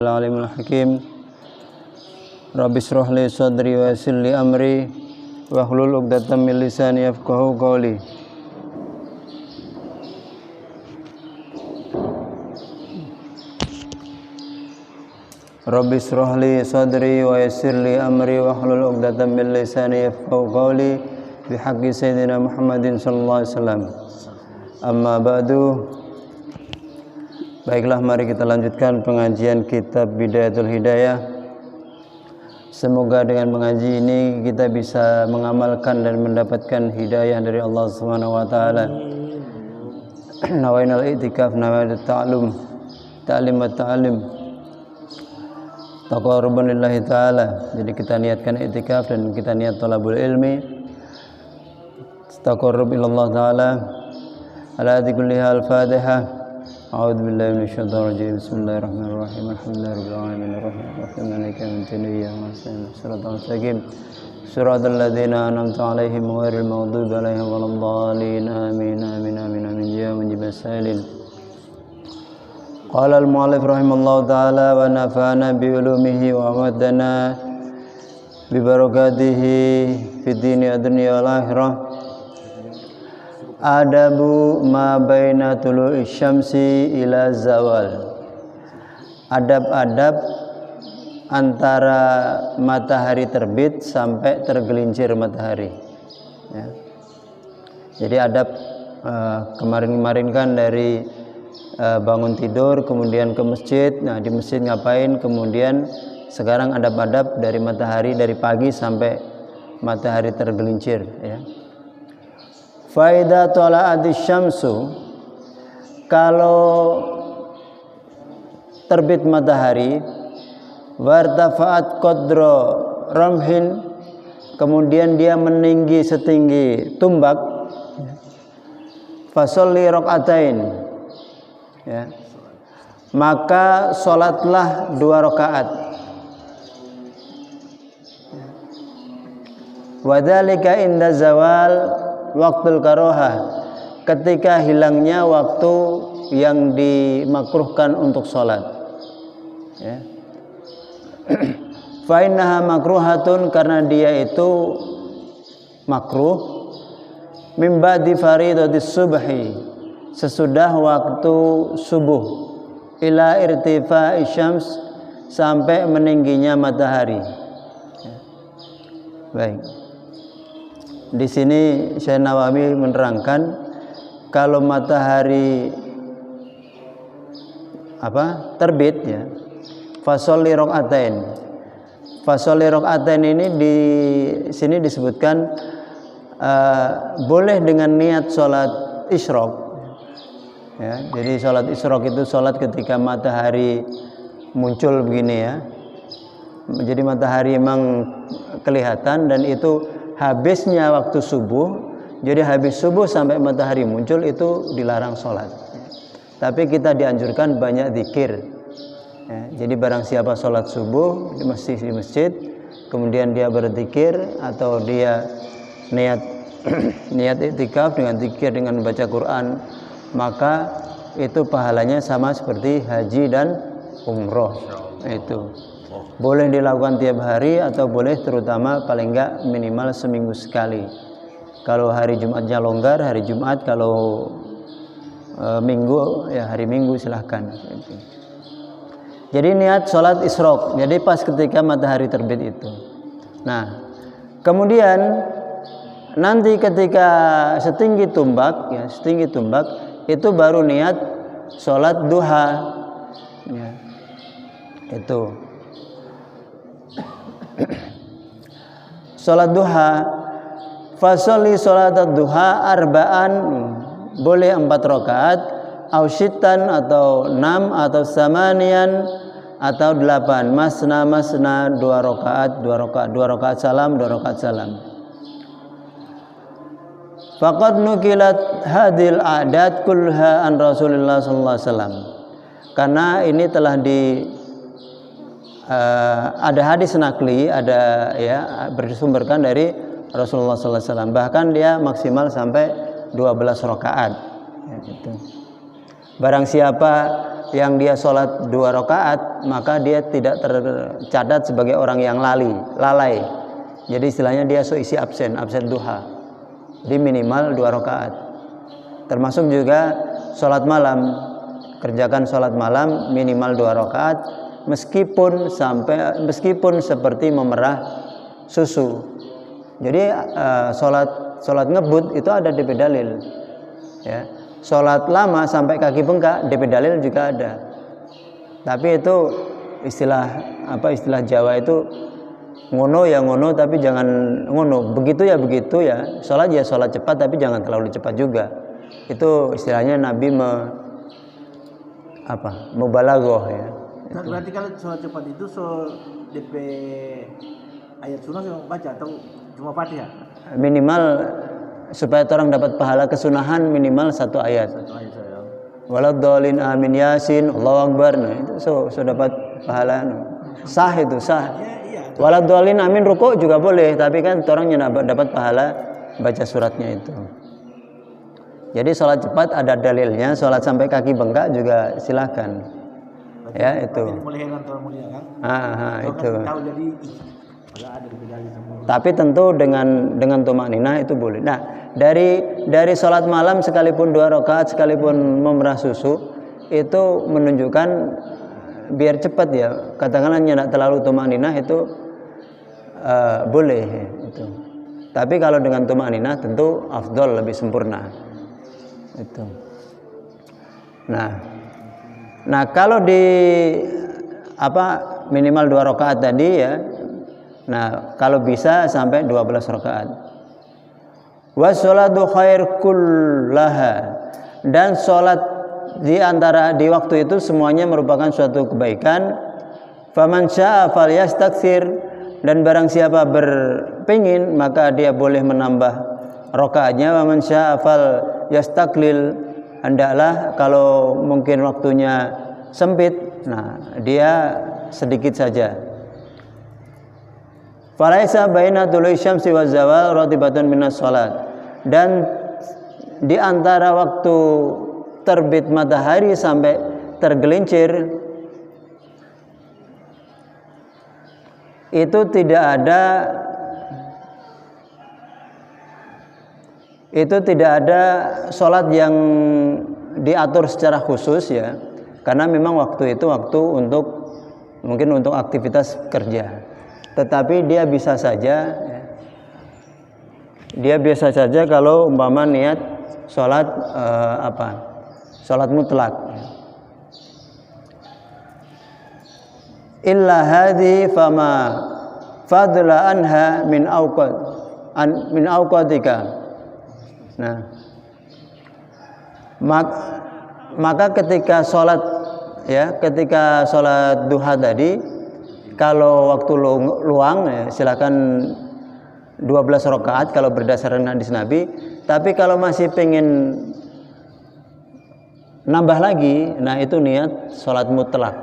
Alimul Hakim. Rabbi shrah li sadri wa yassir li amri wahlul 'uqdatam min lisani yafqahu qawli. Rabbi shrah li sadri wa yassir li amri wahlul 'uqdatam min lisani yafqahu qawli bihaqqi sayyidina Muhammadin sallallahu alaihi wasallam. Amma ba'du. Baiklah, mari kita lanjutkan pengajian kitab Bidayatul Hidayah. Semoga dengan mengaji ini kita bisa mengamalkan dan mendapatkan hidayah dari Allah Subhanahu wa taala. Nawainal i'tikaf, nawainal ta'lim wa ta'lim. Taqarruban lillahi taala. Jadi kita niatkan i'tikaf dan kita niat thalabul ilmi. Taqarrub ila Allah taala. Ala hadi kulliha al-Fatihah. A'udzu billahi minasyaitonir rajim. Bismillahirrahmanirrahim. Alhamdulillahirabbil alamin arrahmanirrahim maliki yaumiddin iyyaka nasta'in shiratal mustaqim shiratal ladzina an'amta 'alaihim ghairil maghdubi 'alaihim waladdallin. Amin amin amin amin ya mujibas sa'ilin. Qala al-mu'allif rahimallahu ta'ala wa nafa'ana bi ulumihi wa amadana bi barakatihi fid dini wad dunya wal akhirah. Adabu ma baina tulu'i syamsi ila zawal. Adab-adab antara matahari terbit sampai tergelincir matahari, ya. Jadi adab kemarin kan dari bangun tidur kemudian ke masjid. Nah, di masjid ngapain? Kemudian sekarang adab-adab dari matahari dari pagi sampai matahari tergelincir, ya. Faida tola'ati syamsu, kalau terbit matahari, wartafa'at qadra ramhin, kemudian dia meninggi setinggi tumbak, fasolli rok'atain, ya, maka sholatlah 2 rakaat. Wadzalika inda zawal waktul karoha, ketika hilangnya waktu yang dimakruhkan untuk sholat, ya. Fa innaha makruhatun, karena dia itu makruh, min ba'di faridatis subhi, sesudah waktu subuh, ila irtifa'i syams, sampai meningginya matahari, ya. Baik. Di sini Syekh Nawawi menerangkan kalau matahari terbit, ya, fasholli rok'atain. Fasholli rok'atain ini di sini disebutkan boleh dengan niat sholat isyraq, ya. Jadi sholat isyraq itu sholat ketika matahari muncul begini, ya. Jadi matahari memang kelihatan dan itu habisnya waktu subuh. Jadi habis subuh sampai matahari muncul itu dilarang sholat, ya. Tapi kita dianjurkan banyak zikir, ya. Jadi barang siapa sholat subuh di masjid, kemudian dia berzikir atau dia niat i'tikaf dengan zikir, dengan baca Quran, maka itu pahalanya sama seperti haji dan umroh. Itu boleh dilakukan tiap hari atau boleh terutama paling enggak minimal seminggu sekali. Kalau hari Jumatnya longgar, hari Jumat. Kalau Minggu, ya hari Minggu silahkan. Jadi niat sholat isyraq, jadi pas ketika matahari terbit itu. Nah, kemudian nanti ketika setinggi tumbak, ya, setinggi tumbak itu baru niat sholat duha, ya. Itu sholat duha. Fasholli sholat duha arba'an, boleh 4 rakaat, au syittan atau 6 atau samanian atau 8, masna 2 rakaat, 2 rakaat salam, 2 rakaat salam. Faqad nukilat hadil adat kulha an Rasulullah sallallahu alaihi wasallam. Karena ini telah ada hadis nakli, ada, ya, bersumberkan dari Rasulullah sallallahu alaihi wasallam. Bahkan dia maksimal sampai 12 rakaat, ya, gitu. Barang siapa yang dia sholat 2 rakaat, maka dia tidak tercatat sebagai orang yang lalai. Jadi istilahnya dia isi absen duha. Jadi minimal 2 rakaat. Termasuk juga sholat malam, kerjakan sholat malam minimal 2 rakaat, meskipun seperti memerah susu. Jadi sholat ngebut itu ada DP dalil, ya. Sholat lama sampai kaki bengkak DP dalil juga ada. Tapi itu istilah Jawa itu ngono ya ngono, tapi jangan ngono. Begitu ya. Sholat ya sholat cepat, tapi jangan terlalu cepat juga. Itu istilahnya Nabi mubalaghah ya. Nah, berarti kalau sholat cepat itu DP ayat sunnah yang baca atau cuma Fatihah? Minimal supaya orang dapat pahala kesunahan minimal 1 ayat. Waladhdallin amin yasin Allahu akbar. Nah, itu dapat pahala. Sah. Waladhdallin amin ruku juga boleh, tapi kan orang dapat pahala baca suratnya itu. Jadi sholat cepat ada dalilnya, sholat sampai kaki bengkak juga silakan. Ya itu. Itu. Tapi tentu dengan tumakninah itu boleh. Nah, dari sholat malam sekalipun 2 rakaat, sekalipun memerah susu, itu menunjukkan biar cepat ya. Katakanlah tidak terlalu tumakninah itu boleh itu. Tapi kalau dengan tumakninah tentu afdol, lebih sempurna. Itu. Nah kalau di minimal 2 rakaat tadi ya. Nah, kalau bisa sampai 12 rakaat. Wassalatu khair kullaha, dan sholat di waktu itu semuanya merupakan suatu kebaikan. Faman syaa falyastaktsir, dan barang siapa berpingin maka dia boleh menambah rakaatnya. Waman syaa falyastaklil, hendaklah kalau mungkin waktunya sempit, nah dia sedikit saja. Falaisa baina tulu'i syamsi waz zawal ratibatun minas shalat, dan di antara waktu terbit matahari sampai tergelincir itu tidak ada sholat yang diatur secara khusus ya, karena memang waktu itu waktu mungkin untuk aktivitas kerja. Tetapi dia bisa saja kalau umpama niat sholat sholat mutlak. Illa hadhi fama fadla anha min awqatika. Nah, maka ketika sholat duha tadi, kalau waktu luang ya, silakan 12 rakaat kalau berdasarkan hadis Nabi. Tapi kalau masih pengen nambah lagi, nah itu niat sholat mutlak.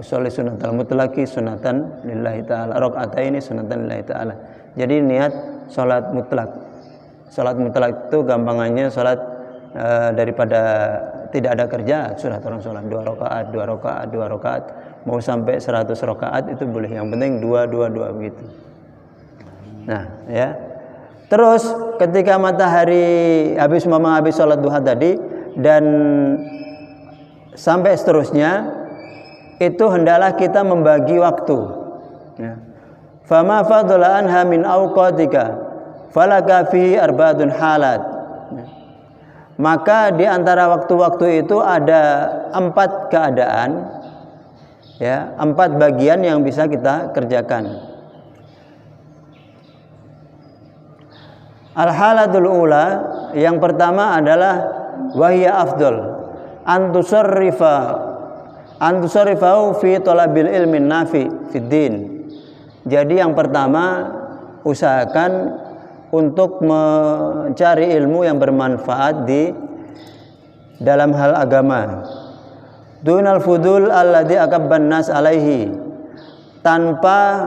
Usolli sunatal mutlaki sunatan lillahi ta'ala, rakaataini sunatan lillahi ta'ala. Jadi niat sholat mutlak. Sholat mutlak itu gampangannya sholat daripada tidak ada kerja, sudah orang sholat 2 rakaat, mau sampai 100 rakaat itu boleh, yang penting 2 begitu. Nah ya, terus ketika matahari habis sholat duha tadi dan sampai seterusnya, itu hendaklah kita membagi waktu ya. Fama fadla anha min awqatika falaka fi arba'atun halat. Maka di antara waktu-waktu itu ada 4 keadaan ya, 4 bagian yang bisa kita kerjakan. Al-halatul ula, yang pertama adalah wahya afdal antusarrifahu fi talabil ilmin nafi fid din. Jadi yang pertama, usahakan untuk mencari ilmu yang bermanfaat di dalam hal agama. Dunal fudul alladhi akabban nas alaihi, tanpa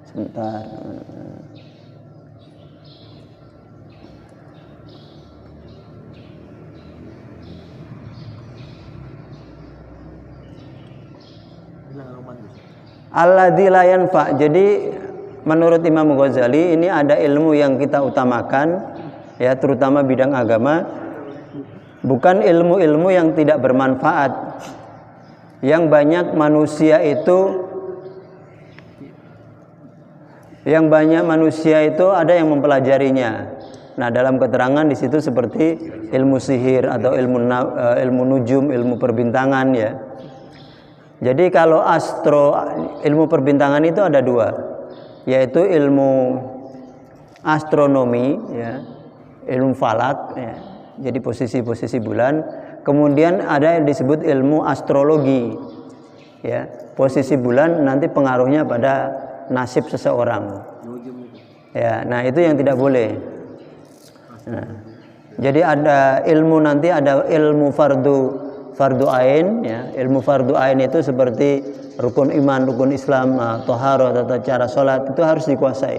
sebentar. Alladzi la yanfa. Jadi menurut Imam Ghazali ini ada ilmu yang kita utamakan ya, terutama bidang agama, bukan ilmu-ilmu yang tidak bermanfaat. Yang banyak manusia itu ada yang mempelajarinya. Nah, dalam keterangan di situ seperti ilmu sihir atau ilmu nujum, ilmu perbintangan ya. Jadi kalau ilmu perbintangan itu ada dua, yaitu ilmu astronomi ya, ilmu falak ya. Jadi posisi-posisi bulan. Kemudian ada yang disebut ilmu astrologi ya. Posisi bulan nanti pengaruhnya pada nasib seseorang. Ya, nah itu yang tidak boleh. Nah, jadi ada ilmu nanti ada ilmu fardu ain ya. Ilmu fardu ain itu seperti rukun iman, rukun Islam, thaharah, tata cara salat itu harus dikuasai.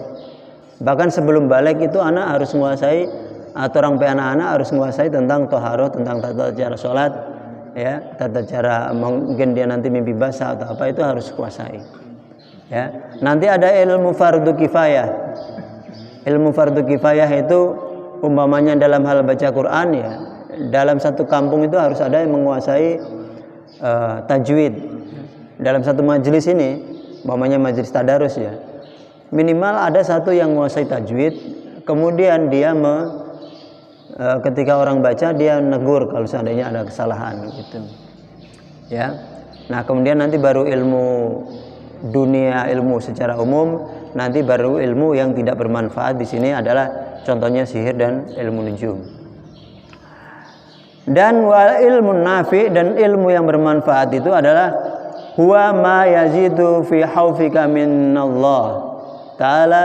Bahkan sebelum balik itu anak harus menguasai, atau orang anak-anak harus menguasai tentang thaharah, tentang tata cara salat ya, tata cara mungkin dia nanti mimpi basah atau apa itu harus kuasai. Ya. Nanti ada ilmu fardu kifayah. Ilmu fardu kifayah itu umpamanya dalam hal baca Quran ya, dalam satu kampung itu harus ada yang menguasai tajwid. Dalam satu majelis ini, umpamanya majelis tadarus ya, minimal ada satu yang menguasai tajwid. Kemudian dia ketika orang baca dia negur kalau seandainya ada kesalahan gitu. Ya. Nah, kemudian nanti baru ilmu dunia, ilmu secara umum, nanti baru ilmu yang tidak bermanfaat. Di sini adalah contohnya sihir dan ilmu nujum. Dan wal ilmu nafi, dan ilmu yang bermanfaat itu adalah huwa ma yazidu fi haufika minallah ta'ala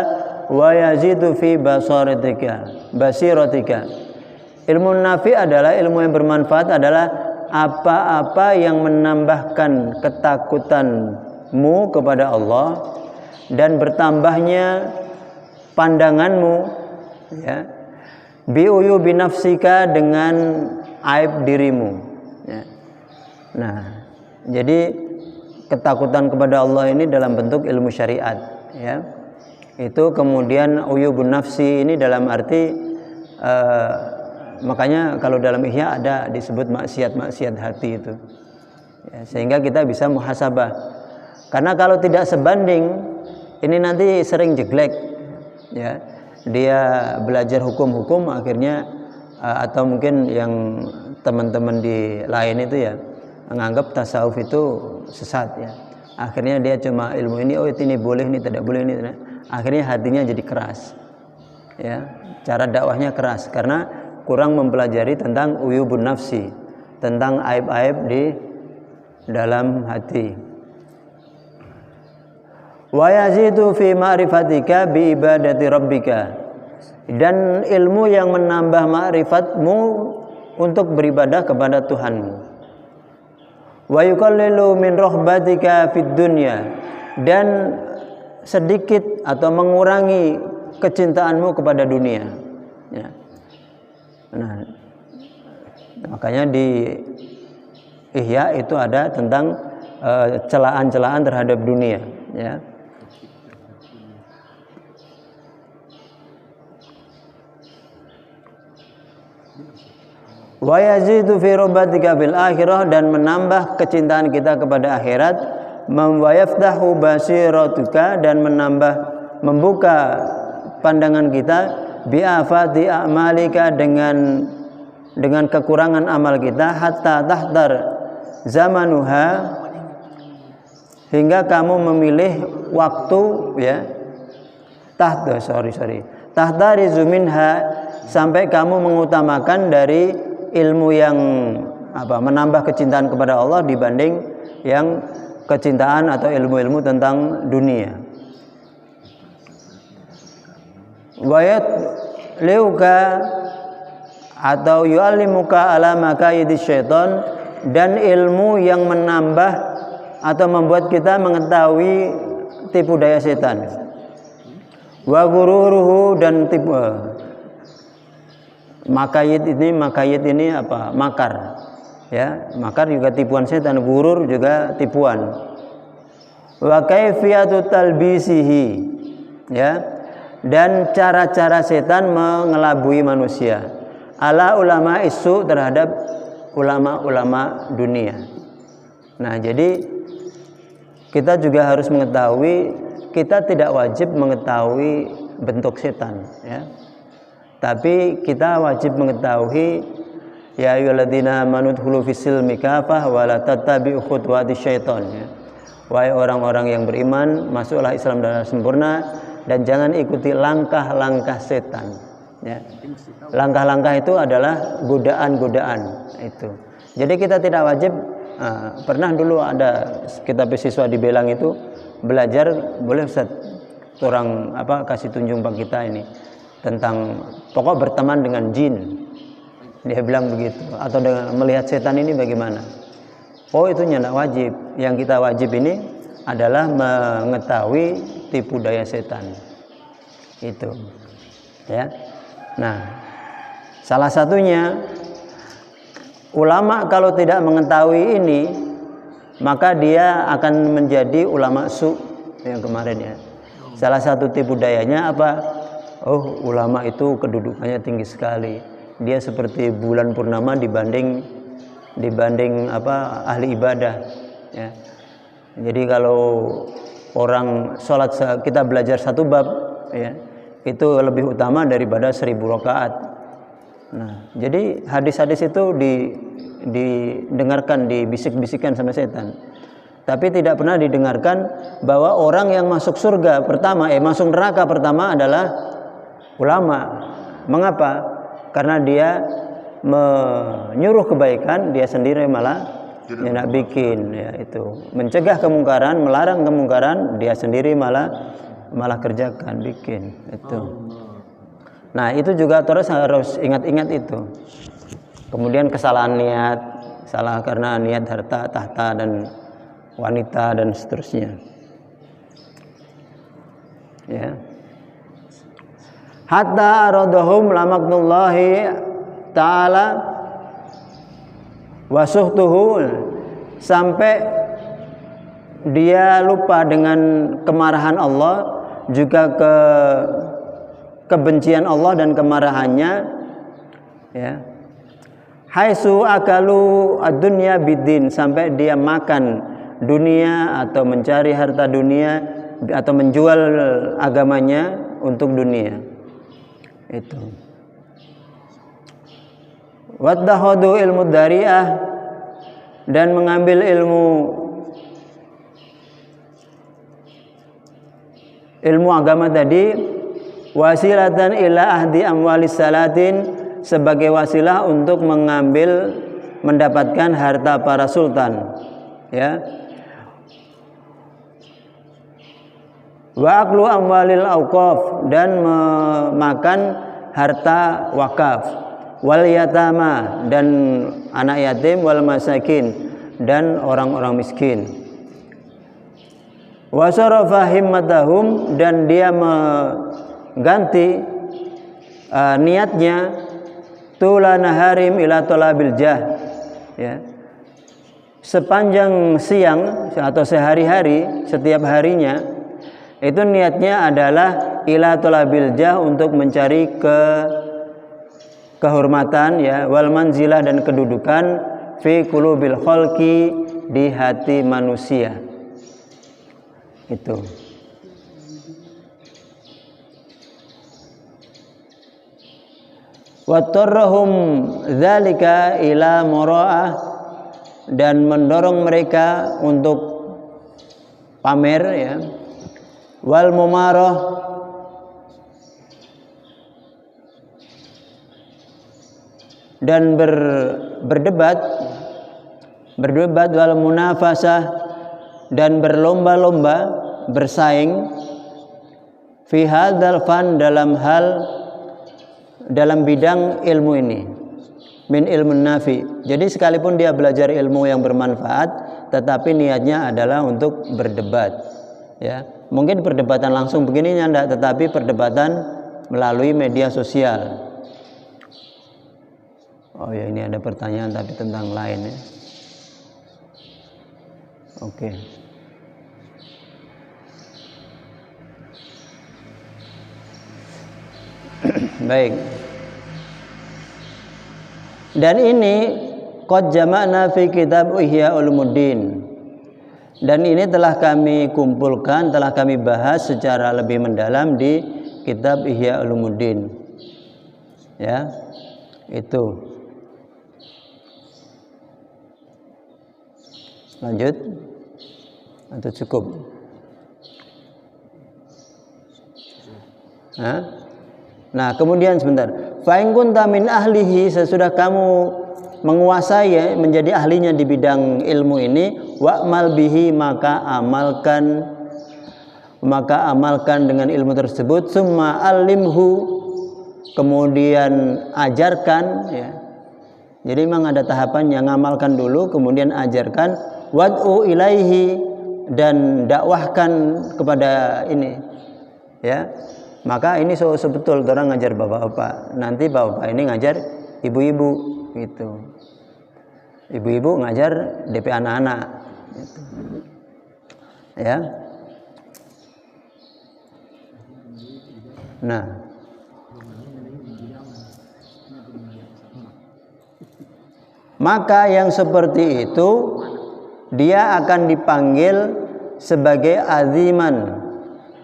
wa yazidu fi basiratika. Ilmu nafi adalah ilmu yang bermanfaat, adalah apa-apa yang menambahkan ketakutanmu kepada Allah dan bertambahnya pandanganmu ya, biuyu binafsika, dengan aib dirimu ya. Nah, jadi ketakutan kepada Allah ini dalam bentuk ilmu syariat ya. Itu kemudian uyubun nafsi ini dalam arti makanya kalau dalam Ihya ada disebut maksiat hati itu ya, sehingga kita bisa muhasabah. Karena kalau tidak sebanding ini nanti sering jeglek ya. Dia belajar hukum-hukum akhirnya atau mungkin yang teman-teman di lain itu ya menganggap tasawuf itu sesat ya. Akhirnya dia cuma ilmu ini, oh ini boleh, ini tidak boleh, ini tidak. Akhirnya hatinya jadi keras ya. Cara dakwahnya keras karena kurang mempelajari tentang uyubun nafsi, tentang aib-aib di dalam hati. Wa yazidu fi ma'rifatika bi ibadati rabbika, dan ilmu yang menambah ma'rifatmu untuk beribadah kepada Tuhanmu. Wa yuqallilu min rahbatika fid dunya, dan sedikit atau mengurangi kecintaanmu kepada dunia ya. Nah, makanya di Ihya itu ada tentang celaan-celaan terhadap dunia ya. Wa yazidu fi rabbatika fil akhirah, dan menambah kecintaan kita kepada akhirat. Wa yaftahu basiratuka, dan membuka pandangan kita bi afati a'malika, dengan kekurangan amal kita, hatta tahdar zamanuha, hingga kamu memilih waktu ya, tahdarizu minha, sampai kamu mengutamakan dari ilmu yang menambah kecintaan kepada Allah dibanding yang kecintaan atau ilmu-ilmu tentang dunia. Wayat leuka atau yu'allimuka ala makaidis syaitan, dan ilmu yang menambah atau membuat kita mengetahui tipu daya setan. Wa gururuhu, dan tipu makayid ini makar ya. Makar juga tipuan setan, gurur juga tipuan wa kaifiyatu talbisihi, ya, dan cara-cara setan mengelabui manusia, ala ulama isu, terhadap ulama-ulama dunia. Nah, jadi kita juga harus mengetahui, kita tidak wajib mengetahui bentuk setan, ya. Tapi kita wajib mengetahui, ya ayyuhalladzina amanu dkhulu fis-silmi kafah wa la tattabi'u khutuwati syaiton, ya. Wahai orang-orang yang beriman, masuklah Islam dengan sempurna dan jangan ikuti langkah-langkah setan, ya. Langkah-langkah itu adalah godaan-godaan itu. Jadi kita tidak wajib. Pernah dulu ada kita siswa di Belang itu belajar, boleh Ustaz orang kasih tunjuk Pak kita ini tentang pokok berteman dengan jin. Dia bilang begitu. Atau dengan melihat setan ini bagaimana? Oh, itu tidak wajib. Yang kita wajib ini adalah mengetahui tipu daya setan. Itu. Ya. Nah, salah satunya ulama kalau tidak mengetahui ini, maka dia akan menjadi ulama su yang kemarin, ya. Salah satu tipu dayanya apa? Oh, ulama itu kedudukannya tinggi sekali. Dia seperti bulan purnama dibanding ahli ibadah, ya. Jadi kalau orang sholat, kita belajar satu bab, ya, itu lebih utama daripada 1000 rakaat. Nah, jadi hadis-hadis itu didengarkan, dibisik-bisikan sama setan. Tapi tidak pernah didengarkan bahwa orang yang masuk surga pertama, masuk neraka pertama adalah ulama. Mengapa? Karena dia menyuruh kebaikan, dia sendiri malah tidak bikin, ya, itu. Mencegah kemungkaran, melarang kemungkaran, dia sendiri malah kerjakan, bikin, itu. Nah, itu juga terus harus ingat-ingat itu. Kemudian kesalahan niat, salah karena niat harta, tahta, dan wanita, dan seterusnya. Ya. Hatta aradahum lamaknullahi ta'ala wasuhtuhu, sampai dia lupa dengan kemarahan Allah, juga kebencian Allah dan kemarahannya, ya. Haitsu akalu ad-dunya bid-din, sampai dia makan dunia atau mencari harta dunia atau menjual agamanya untuk dunia. Itu. Wattakhadhu ilmu dariyah, dan mengambil ilmu agama tadi, wasilatan ila ahdi amwalis salatin, sebagai wasilah untuk mendapatkan harta para sultan, ya. Wa aklu amwalil auqaf, dan memakan harta wakaf, wal yatama, dan anak yatim, wal masakin, dan orang-orang miskin. Wa sarafa himmatahum, dan dia mengganti niatnya tula naharim ila talabil jah, ya. Sepanjang siang atau sehari-hari, setiap harinya itu niatnya adalah ila talabil jah, untuk mencari kehormatan, ya, wal manzilah, dan kedudukan fi qulubil khalqi, di hati manusia. Itu. Wattarrahum dzalika ila mura'ah, dan mendorong mereka untuk pamer, ya, wal mumarah, dan berdebat, wal munafasah, dan berlomba-lomba, bersaing, fi hadzal fan, dalam bidang ilmu ini, min ilmun nafi. Jadi sekalipun dia belajar ilmu yang bermanfaat, tetapi niatnya adalah untuk berdebat, ya. Mungkin perdebatan langsung begininya enggak, tetapi perdebatan melalui media sosial. Oh ya, ini ada pertanyaan tapi tentang lain, ya. Oke. Baik. Dan ini qad jama'na fi kitab Ihya Ulumuddin. Dan ini telah kami kumpulkan, telah kami bahas secara lebih mendalam di kitab Ihya Ulumuddin. Ya. Itu. Lanjut. Atau cukup? Nah, kemudian sebentar. Fa in kunta min ahlihi, sesudah kamu menguasai ya, menjadi ahlinya di bidang ilmu ini, wa'mal bihi, maka amalkan dengan ilmu tersebut, summa alimhu, kemudian ajarkan ya. Jadi memang ada tahapan yang ngamalkan dulu, kemudian ajarkan, wad'u ilaihi, dan dakwahkan kepada ini ya. Maka ini sebetul orang ngajar bapak-bapak, nanti bapak ini ngajar ibu-ibu gitu. Ibu-ibu ngajar DP anak-anak gitu. Ya. Nah, maka yang seperti itu dia akan dipanggil sebagai aziman.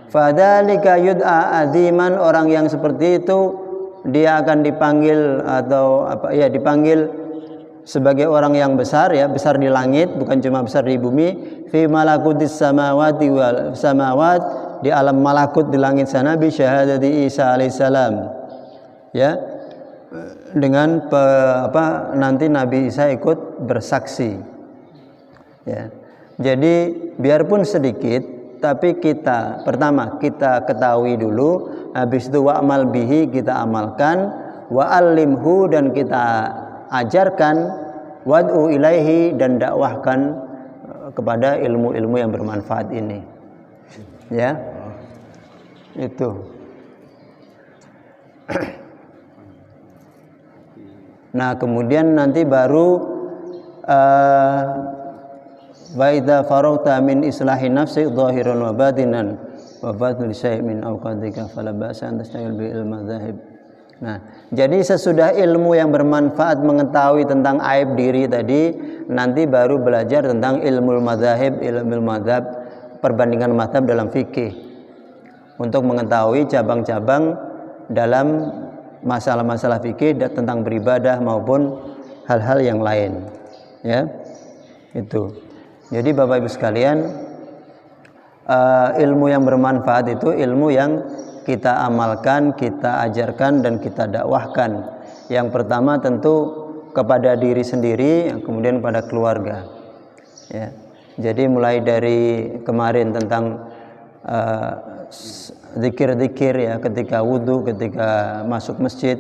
Fadzalika yud'a aziman, orang yang seperti itu dia akan dipanggil atau apa ya, dipanggil sebagai orang yang besar ya, besar di langit, bukan cuma besar di bumi. Fi malakutis samawati wal samawat, di alam malakut di langit sana, bi syahadati Isa alaihissalam. Ya. Dengan nanti Nabi Isa ikut bersaksi. Ya. Jadi biarpun sedikit, tapi pertama kita ketahui dulu, habis itu wa'mal bihi, kita amalkan, wa'allimhu, dan kita ajarkan, wad'u ilaihi, dan dakwahkan kepada ilmu-ilmu yang bermanfaat ini. Ya. Itu. Nah, kemudian nanti baru wa idza faragta min islahi nafsi dhahiran wa batinan wa batil syai' min awqatika fala ba'sa an tastaqil bi ilmi madzahib. Nah, jadi sesudah ilmu yang bermanfaat mengetahui tentang aib diri tadi, nanti baru belajar tentang ilmu madzahib, ilmu madzhab, perbandingan madzhab dalam fikih, untuk mengetahui cabang-cabang dalam masalah-masalah fikih tentang beribadah maupun hal-hal yang lain. Ya. Itu. Jadi Bapak Ibu sekalian, ilmu yang bermanfaat itu ilmu yang kita amalkan, kita ajarkan, dan kita dakwahkan. Yang pertama tentu kepada diri sendiri, kemudian pada keluarga. Ya. Jadi mulai dari kemarin tentang zikir-zikir ya, ketika wudhu, ketika masuk masjid,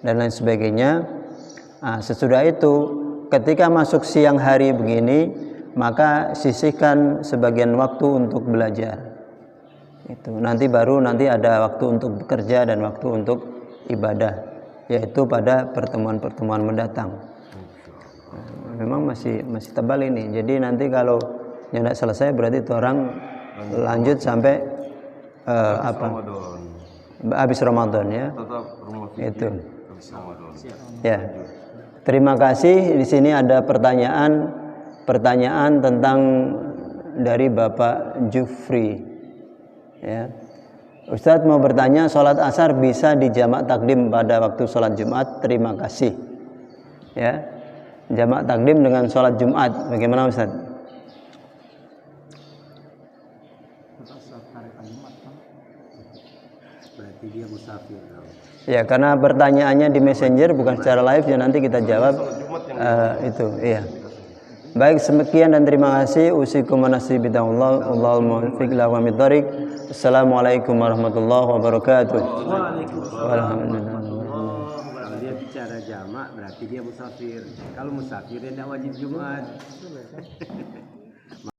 dan lain sebagainya. Nah, sesudah itu ketika masuk siang hari begini, maka sisihkan sebagian waktu untuk belajar. Itu nanti ada waktu untuk bekerja dan waktu untuk ibadah, yaitu pada pertemuan-pertemuan mendatang. Memang masih tebal ini. Jadi nanti kalau yang tidak selesai berarti itu orang lanjut sampai habis Ramadan ya. Itu. Ya. Terima kasih. Di sini ada pertanyaan tentang dari Bapak Jufri. Ya. Ustadz mau bertanya, sholat asar bisa dijamak takdim pada waktu sholat Jumat? Terima kasih. Ya, jamak takdim dengan sholat Jumat, bagaimana Ustadz? Berarti dia musafir. Ya, karena pertanyaannya di Messenger bukan secara live, ya nanti kita jawab itu. Iya. Baik, sekian dan terima kasih. Usikum manasib bid'allah, Allahumma fiq lahu wa midharik. Assalamualaikum warahmatullahi wabarakatuh. Waalaikumsalam. Kalau dia bicara jamak berarti dia musafir. Kalau musafir dia tidak wajib Jumat.